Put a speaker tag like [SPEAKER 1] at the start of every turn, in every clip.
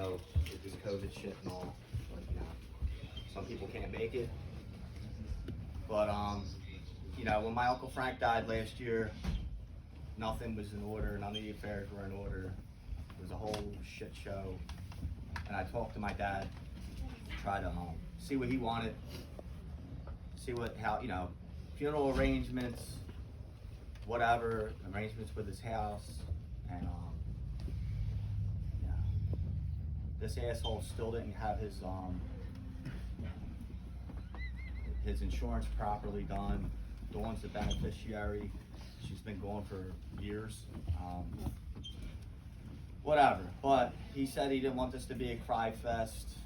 [SPEAKER 1] know, with this COVID shit and all, but, you know, some people can't make it. But, you know, when my Uncle Frank died last year, nothing was in order, none of the affairs were in order. It was a whole shit show. And I talked to my dad, try to see what he wanted, see how, you know, funeral arrangements, whatever, arrangements with his house, and yeah, this asshole still didn't have his insurance properly done. Dawn's the beneficiary. She's been gone for years. Whatever, but he said he didn't want this to be a cry fest.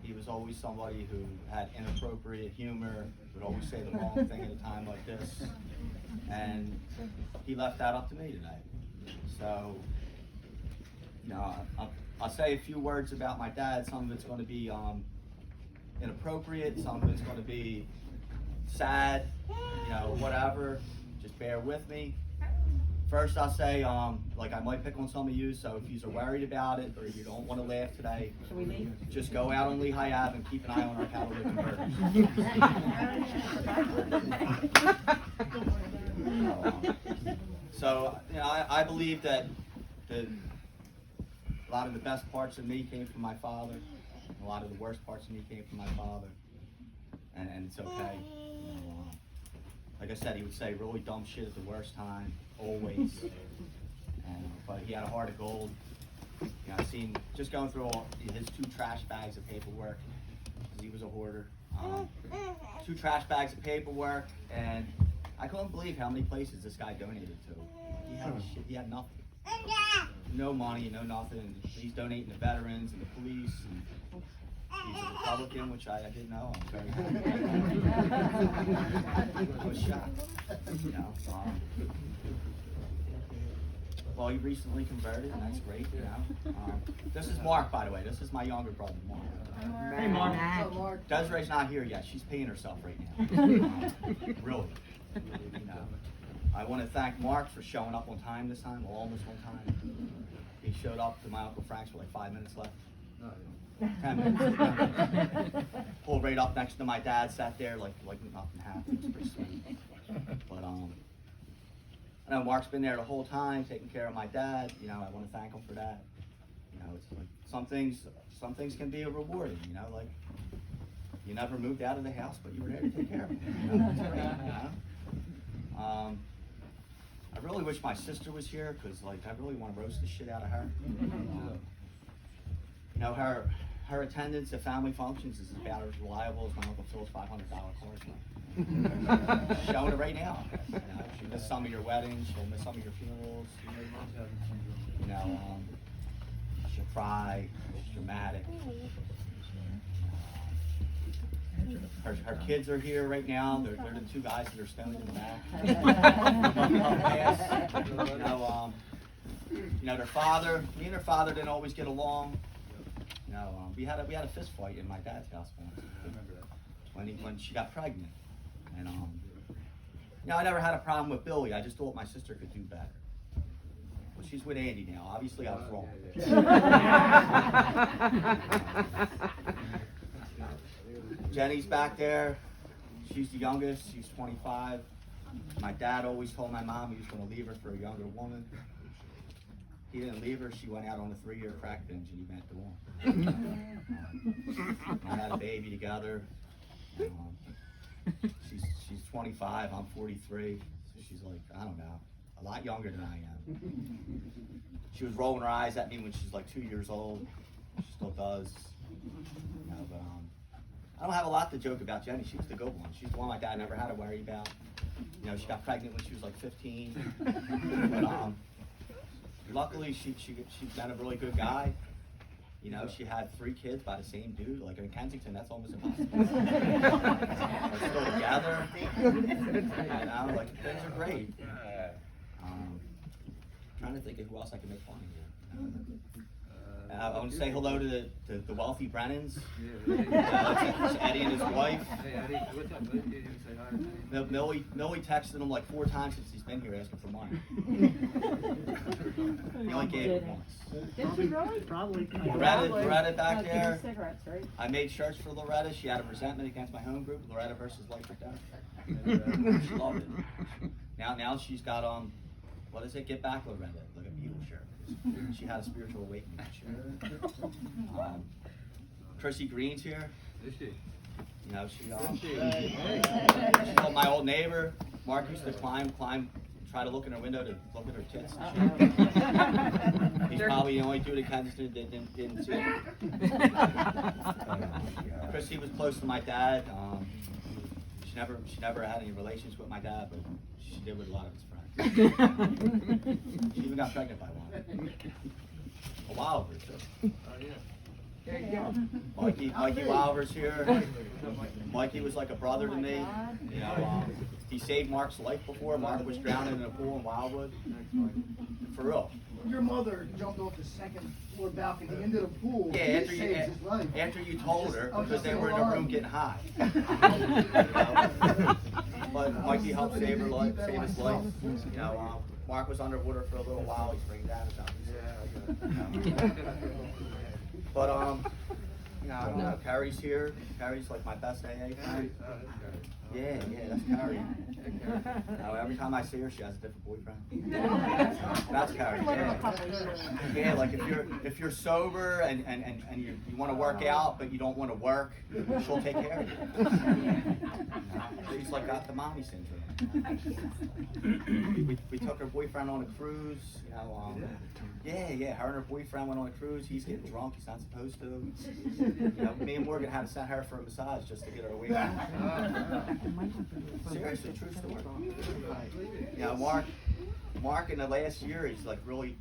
[SPEAKER 1] He was always somebody who had inappropriate humor, would always say the wrong thing at a time like this. And he left that up to me today. So, you know, I'll say a few words about my dad. Some of it's going to be inappropriate, some of it's going to be sad, you know, whatever. Just bear with me. First, I'll say, like, I might pick on some of you, so if you're worried about it or if you don't want to laugh today, just go out on Lehigh Ave and keep an eye on our catalytic converters. So, you know, I believe that a lot of the best parts of me came from my father, and a lot of the worst parts of me came from my father, and it's okay. You know, like I said, he would say really dumb shit at the worst time, always. But he had a heart of gold. You know, I've seen, just going through all his 2 trash bags of paperwork, because he was a hoarder. 2 trash bags of paperwork, and I couldn't believe how many places this guy donated to. He had nothing. No money, no nothing. He's donating to veterans and the police. And he's a Republican, which I didn't know. I'm very happy. I was shocked. You know, well, he recently converted, and that's great. You know, this is Mark, by the way. This is my younger brother, Mark.
[SPEAKER 2] Hey, Mark.
[SPEAKER 1] Desiree's not here yet. She's paying herself right now. Really. You know, I want to thank Mark for showing up on time this time, well, almost on time. He showed up to my Uncle Frank's with like 5 minutes left. 10 minutes. Pulled right up next to my dad, sat there like nothing happened. It was pretty sweet. But I know Mark's been there the whole time, taking care of my dad. You know, I want to thank him for that. You know, it's like some things can be rewarding. You know, like you never moved out of the house, but you were there to take care of him. You know, that's great, you know? I really wish my sister was here because, like, I really want to roast the shit out of her. You know, her attendance at family functions is about as reliable as my Uncle Phil's $500 course. Showing it right now. You know, she missed some of your weddings, she'll miss some of your funerals. You know, she'll cry, it's dramatic. Her kids are here right now. They're the 2 guys that are standing in the back. You know, their father. Me and their father didn't always get along. You know, we had a fist fight in my dad's house once when she got pregnant. And you know, I never had a problem with Billy. I just thought my sister could do better. Well, she's with Andy now. Obviously, I was wrong. Jenny's back there. She's the youngest. She's 25. My dad always told my mom he was going to leave her for a younger woman. He didn't leave her. She went out on a 3-year crack binge and he met Dawn. I had a baby together. She's 25. I'm 43. So she's like, I don't know, a lot younger than I am. She was rolling her eyes at me when she was like 2 years old. She still does. You know, but I don't have a lot to joke about Jenny. She was the good one. She's the one my dad never had to worry about. You know, she got pregnant when she was like 15. But luckily, she met a really good guy. You know, she had 3 kids by the same dude. Like in Kensington, that's almost impossible. They're still together. You know, like things are great. Trying to think of who else I can make fun of here. I want to say hello to the wealthy Brennans.
[SPEAKER 2] Yeah.
[SPEAKER 1] To Eddie and his wife.
[SPEAKER 2] Hey, Eddie, what's up? You didn't say hi.
[SPEAKER 1] Millie texted him like 4 times since he's been here asking for money. He only gave it once.
[SPEAKER 3] Did she really?
[SPEAKER 4] Probably.
[SPEAKER 1] Loretta back
[SPEAKER 3] Give
[SPEAKER 1] there.
[SPEAKER 3] her cigarettes, right?
[SPEAKER 1] I made shirts for Loretta. She had a resentment against my home group, Loretta versus Life or Death. And, she loved it. Now she's got what is it? Get Back Loretta, like a Beatles shirt. She had a spiritual awakening that year. Chrissy Green's here.
[SPEAKER 2] Is she?
[SPEAKER 1] You know, she's my old neighbor. Mark used to climb, try to look in her window to look at her tits and shit. He's probably the only dude that kind of didn't see it. Chrissy was close to my dad. She never had any relations with my dad, but she did with a lot of his friends. She even got pregnant by one. A Wilder too.
[SPEAKER 2] Oh, yeah. There you go.
[SPEAKER 1] Mikey Wilder's here. Mikey was like a brother to me. You know, he saved Mark's life before. Mark was drowning in a pool in Wildwood. For real.
[SPEAKER 5] Your mother jumped off the second floor balcony into the pool.
[SPEAKER 1] Yeah, after you told her, because they were in a room getting high. You know? But Mikey helped save his life. You know, Mark was underwater for a little while. He's bringing down his house. But you know, I don't know. Carrie's here. Carrie's like my best AA friend. Yeah, that's Carrie. Every time I see her, she has a different boyfriend. That's Carrie. Yeah, like if you're sober and you want to work out but you don't want to work, she'll take care of you. She's like got the mommy syndrome. We took her boyfriend on a cruise. You know, yeah. Her and her boyfriend went on a cruise. He's getting drunk. He's not supposed to. You know, me and Morgan had to send her for a massage just to get her away. Seriously, true story. You know, Mark in the last year, he's like really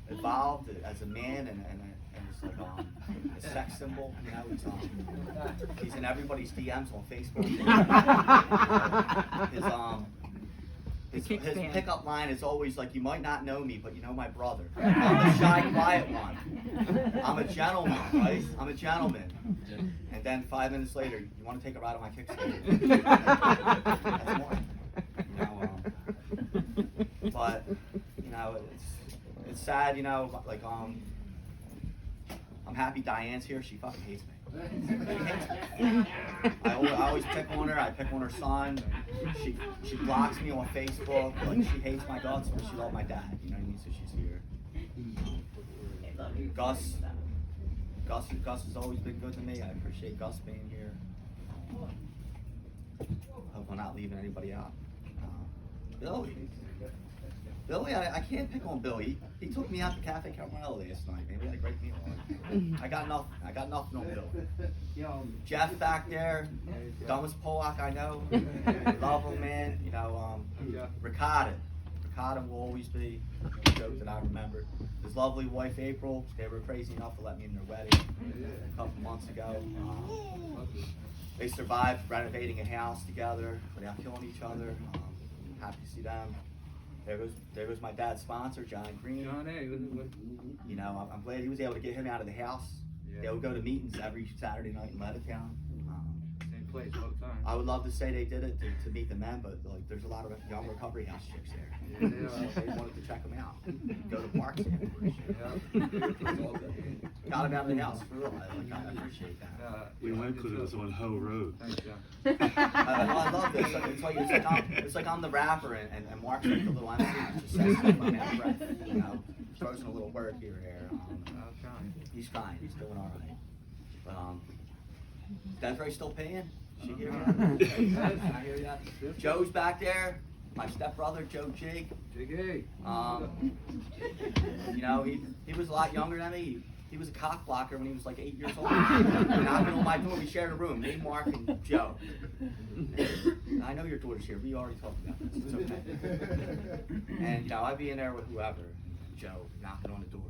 [SPEAKER 1] evolved as a man and it's like a sex symbol. You know, he's in everybody's DMs on Facebook. His pickup line is always like, "You might not know me, but you know my brother. I'm a shy, quiet one. I'm a gentleman, right? I'm a gentleman." And then 5 minutes later, "You want to take a ride on my kickstand?" That's Mark. You know, but you know, it's sad. You know, like I'm happy Diane's here. She fucking hates me. I always pick on her. I pick on her son. She blocks me on Facebook. Like she hates my guts, but she loves my dad. You know what I mean? So she's here. Gus has always been good to me. I appreciate Gus being here. Hope I'm not leaving anybody out. Billy, I can't pick on Billy. He took me out to Cafe Camarella last night, man. We had a great meal. I got nothing on Billy. Jeff back there, dumbest Polak I know. Love him, man. You know, Ricardo will always be a joke that I remember. His lovely wife April, they were crazy enough to let me in their wedding a couple months ago. They survived renovating a house together without killing each other. Happy to see them. There goes my dad's sponsor, John Green.
[SPEAKER 2] John A.
[SPEAKER 1] You know, I'm glad he was able to get him out of the house.
[SPEAKER 2] Yeah.
[SPEAKER 1] They would go to meetings every Saturday night in Levittown.
[SPEAKER 2] Same place all the time.
[SPEAKER 1] I would love to say they did it to meet the men, but like there's a lot of young recovery house chicks there.
[SPEAKER 2] Yeah, they are.
[SPEAKER 1] They wanted to check them out. Go to parks and it's all good. Got him out of the house for real. I appreciate that.
[SPEAKER 6] We went because it was on Hoe Road.
[SPEAKER 2] Thanks, John.
[SPEAKER 1] I love this. It's like I'm the rapper and Mark's like the little MC. Just says stuff on that breath. You know, throws in a little word here or there. He's fine. He's doing all right. But Desiree still paying? She here yet? I hear ya. Joe's back there. My stepbrother, Joe Jig.
[SPEAKER 2] Jiggy.
[SPEAKER 1] You know, he was a lot younger than me. He was a cock blocker when he was like 8 years old. Knocking on my door, we shared a room, me, Mark, and Joe. I know your daughter's here. We already talked about this. It's okay. And you know, I'd be in there with whoever. Joe knocking on the door.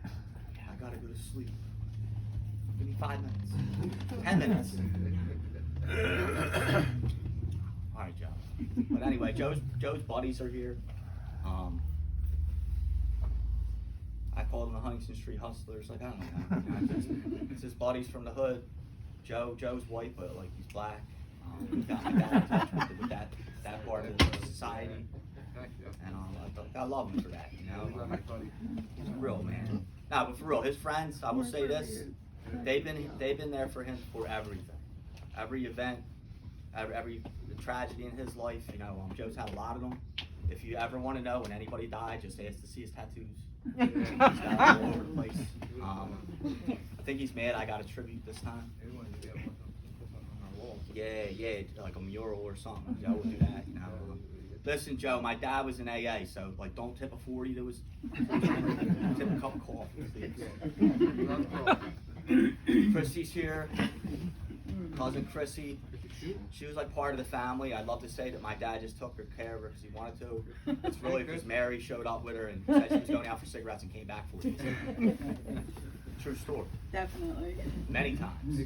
[SPEAKER 1] I gotta go to sleep. Give me 5 minutes. 10 minutes. All right, Joe. But anyway, Joe's buddies are here. called them the Huntington Street Hustlers. Like, I don't know. It's his buddies from the hood. Joe's white, but like he's black. He got my dad in touch with that part of the society. And I love him for that, you know. He's a real man. No, but for real, his friends, I will say this, they've been there for him for everything. Every event, every tragedy in his life, you know, Joe's had a lot of them. If you ever want to know when anybody died, just ask to see his tattoos. He's got them all over the place. I think he's mad I got a tribute this time. Yeah, like a mural or something. Joe would do that, you know. Listen, Joe, my dad was in AA, so like don't tip a 40 that was tip a cup of coffee, please. Chrissy's here. Cousin Chrissy. She was like part of the family. I'd love to say that my dad just took care of her because he wanted to. It's really because Mary showed up with her and said she was going out for cigarettes and came back for it. True story.
[SPEAKER 3] Definitely.
[SPEAKER 1] Many times.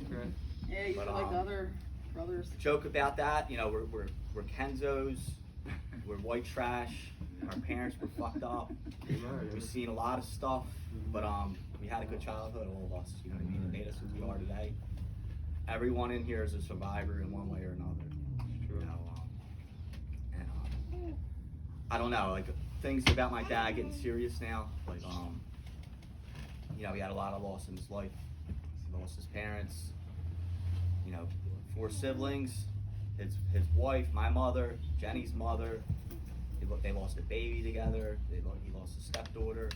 [SPEAKER 3] Yeah, you feel like the other brothers.
[SPEAKER 1] Joke about that, you know, we're Kenzos, we're white trash, our parents were fucked up, we've seen a lot of stuff, but we had a good childhood, all of us, you know what I mean, it made us who we are today. Everyone in here is a survivor in one way or another, you know, and I don't know, like things about my dad getting serious now, like you know, he had a lot of loss in his life. He lost his parents, you know, 4 siblings, his wife, my mother, Jenny's mother. They lost a baby together. He lost a stepdaughter,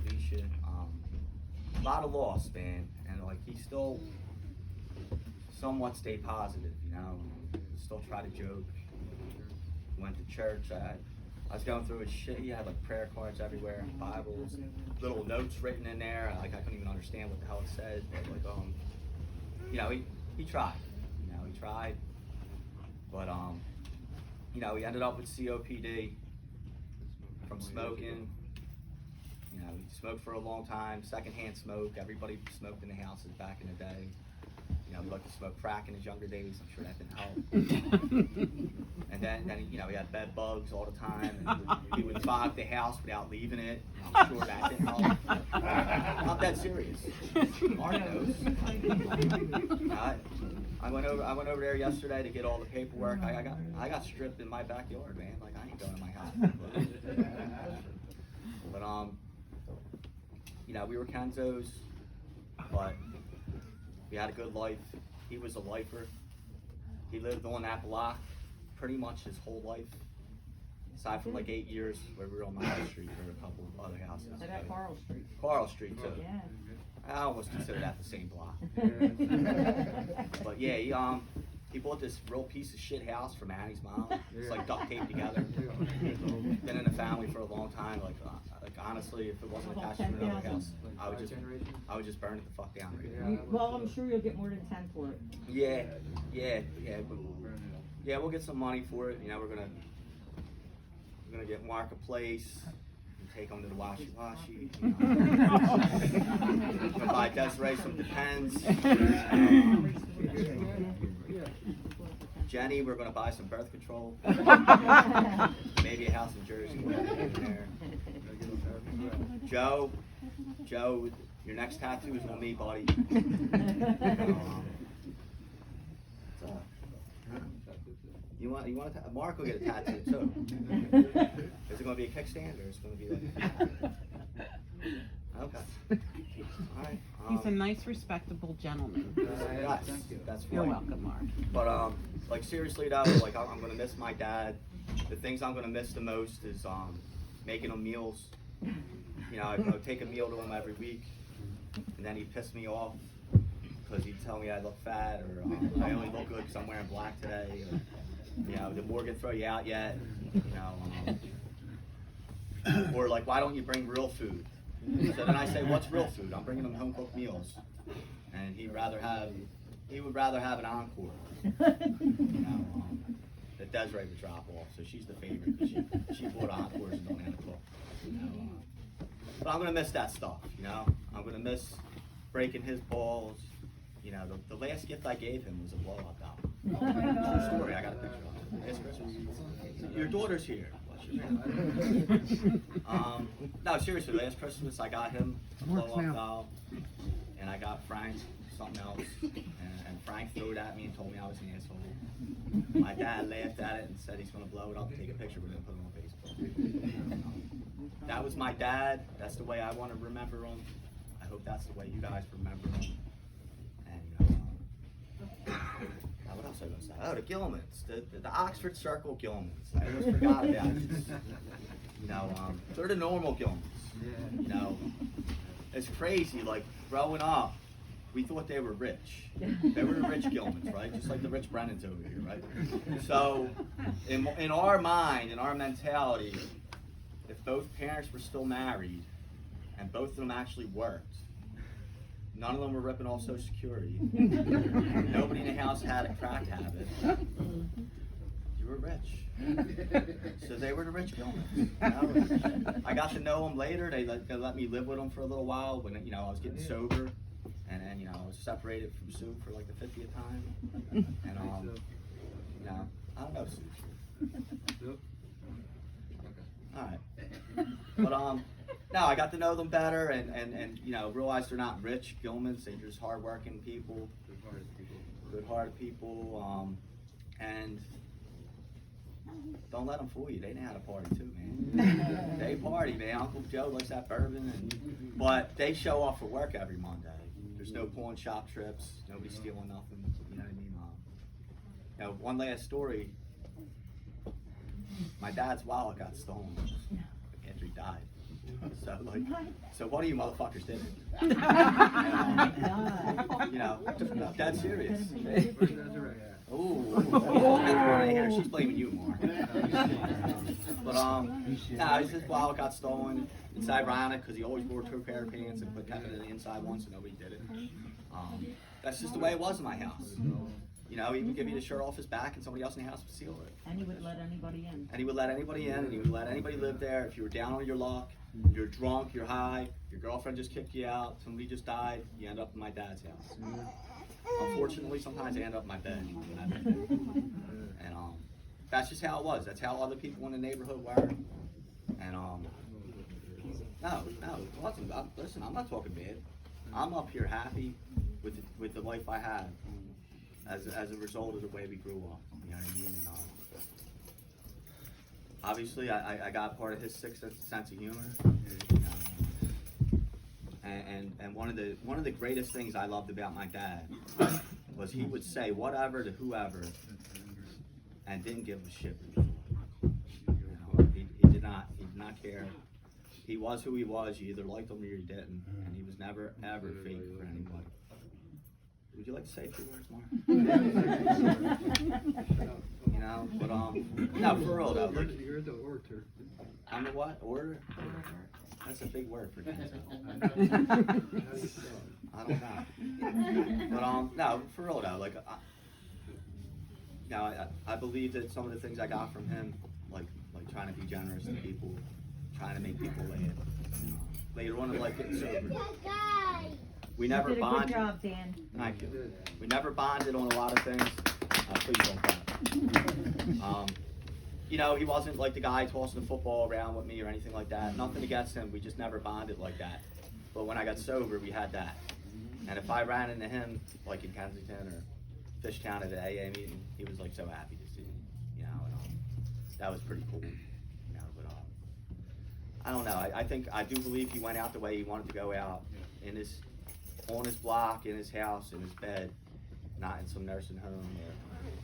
[SPEAKER 1] Alicia. A lot of loss, man. And like he still somewhat stayed positive, you know. Still try to joke. Went to church. I was going through his shit. He had like prayer cards everywhere, Bibles, little notes written in there. Like I couldn't even understand what the hell it said. But like you know, he tried. You know, he tried. But you know, he ended up with COPD from smoking. You know, he smoked for a long time, secondhand smoke. Everybody smoked in the houses back in the day. You know, he liked to smoke crack in his younger days. I'm sure that didn't help. And then you know, he had bed bugs all the time. And he would fog the house without leaving it. I'm sure that didn't help. Not that serious. Mark knows. I went over there yesterday to get all the paperwork. I got stripped in my backyard, man. Like I ain't going to my house. But you know, we were Kenzos, but we had a good life. He was a lifer. He lived on that block pretty much his whole life, aside from like 8 years where we were on my high street or a couple of other houses.
[SPEAKER 4] So that Carl Street.
[SPEAKER 1] Carl Street too.
[SPEAKER 4] Yeah.
[SPEAKER 1] I almost consider that the same block. But yeah, he bought this real piece of shit house from Annie's mom. It's like duct taped together. Been in the family for a long time. Like honestly, if it wasn't attached to another house, I would just burn it the fuck down right now.
[SPEAKER 4] Well, I'm sure you'll get more than 10 for it.
[SPEAKER 1] Yeah. We'll get some money for it. You know, we're gonna get Mark a place. Take him to the washi-washi. You know. Gonna buy Desiree some Depends. Jenny, we're gonna buy some birth control. Maybe a house in Jersey. Joe, your next tattoo is on me, buddy. You want Mark will get a tattoo too. Is it going to be a kickstand or is it going to be like? Okay. All right.
[SPEAKER 7] He's a nice, respectable gentleman.
[SPEAKER 1] That's
[SPEAKER 7] You're
[SPEAKER 1] right.
[SPEAKER 7] welcome, Mark.
[SPEAKER 1] But like seriously though, like I'm going to miss my dad. The things I'm going to miss the most is making him meals. You know, I would take a meal to him every week, and then he'd piss me off because he'd tell me I look fat or I only look good because I'm wearing black today. Or, you know, did Morgan throw you out yet? You know, or like, why don't you bring real food? So then I say, what's real food? I'm bringing him home cooked meals, and he would rather have an encore. You know, that Desiree would drop off. So she's the favorite because she bought encores and don't have to cook. You know, but I'm gonna miss that stuff. You know, I'm gonna miss breaking his balls. You know, the last gift I gave him was a blow-up doll. True story. I got a picture of it. It's Christmas. Your daughter's here. No, seriously, last Christmas I got him a blow-up doll, and I got Frank something else, and Frank threw it at me and told me I was an asshole. My dad laughed at it and said he's going to blow it up and take a picture with it and put it on Facebook. That was my dad. That's the way I want to remember him. I hope that's the way you guys remember him. And, what else I was going to say? Oh, the Gilmans, the Oxford Circle Gilmans. I almost forgot about it. They're the normal Gilmans. It's crazy. Like growing up, we thought they were rich. They were the rich Gilmans, right? Just like the rich Brennans over here, right? So, in our mind, in our mentality, if both parents were still married and both of them actually worked, none of them were ripping off Social Security, nobody in the house had a crack habit, you were rich. So they were the rich Gilmans. I got to know them later. They let me live with them for a little while when I was getting sober. And I was separated from Sue for like the 50th time. And I don't know Sue. Alright. But no, I got to know them better and realized they're not rich Gilmans, they're just hardworking people. Good-hearted people. And don't let them fool you. They know how to party too, man. They party, man. Uncle Joe likes that bourbon, but they show off for work every Monday. There's no pawn shop trips. Nobody's stealing nothing. You know what I mean? One last story. My dad's wallet got stolen after he died. So one of you motherfuckers did it. Dead serious. Oh, she's blaming you more. But his wallet got stolen. It's ironic because he always wore 2 pair of pants and kept it in the inside one, so nobody did it. That's just the way it was in my house. He would give you the shirt off his back, and somebody else in the house would steal it.
[SPEAKER 4] And he would let anybody in.
[SPEAKER 1] And he would let anybody in, and he would let anybody live there. If you were down on your luck, you're drunk, you're high, your girlfriend just kicked you out, somebody just died, you end up in my dad's house. Unfortunately, sometimes I end up in my bed. And that's just how it was. That's how other people in the neighborhood were. And no, it wasn't. Listen, I'm not talking bad. I'm up here happy with the life I had as a result of the way we grew up. You know what I mean? And obviously, I got part of his sixth sense of humor. And one of the greatest things I loved about my dad was he would say whatever to whoever and didn't give a shit. He did not care. He was who he was. You either liked him or you didn't, and he was never ever fake for anybody. Would you like to say a few words more? But no, for real though.
[SPEAKER 2] You're the orator.
[SPEAKER 1] I'm the what? Orator? That's a big word for kids. I don't know. But no, for real though. I believe that some of the things I got from him, like trying to be generous to people, trying to make people laugh. Later on in life, getting sober. We never
[SPEAKER 4] you did a
[SPEAKER 1] bonded.
[SPEAKER 4] good job, Dan.
[SPEAKER 1] Thank you. We never bonded on a lot of things. Please don't clap. He wasn't like the guy tossing the football around with me or anything like that. Nothing against him. We just never bonded like that. But when I got sober, we had that. And if I ran into him, like in Kensington or Fishtown at the AA meeting, he was like so happy to see me. And that was pretty cool. But I don't know. I do believe he went out the way he wanted to go out on his block, in his house, in his bed, not in some nursing home or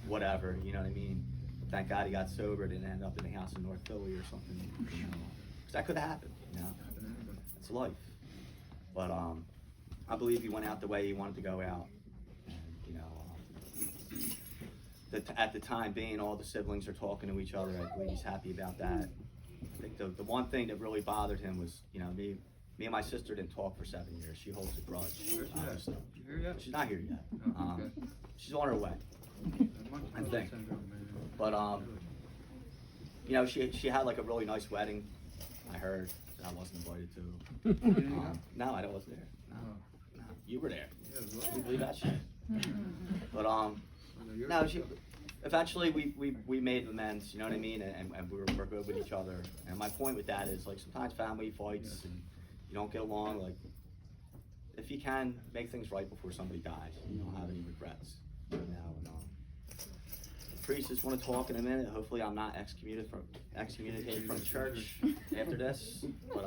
[SPEAKER 1] whatever. You know what I mean? Thank God he got sober, didn't end up in a house in North Philly or something. Because that could have happened. It's life. But I believe he went out the way he wanted to go out. And at the time being, all the siblings are talking to each other. I believe he's happy about that. I think the one thing that really bothered him was, me and my sister didn't talk for 7 years. She holds a grudge. She's not here yet. She's on her way, I think. But she had like a really nice wedding. I heard that I wasn't invited to. No, I wasn't there. No, you were there. You believe that shit? But no, eventually we made amends, you know what I mean, and we're good with each other. And my point with that is, like, sometimes family fights and you don't get along. Like, if you can, make things right before somebody dies. You don't have any regrets. You know, and, priest just want to talk in a minute. Hopefully, I'm not excommunicated from church after this. But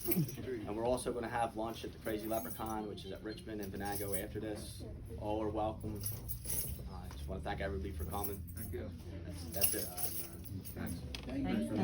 [SPEAKER 1] and we're also going to have lunch at the Crazy Leprechaun, which is at Richmond and Venango after this. All are welcome. I just want to thank everybody for coming.
[SPEAKER 2] Thank you.
[SPEAKER 1] That's it.
[SPEAKER 2] Thanks.
[SPEAKER 4] Thank you.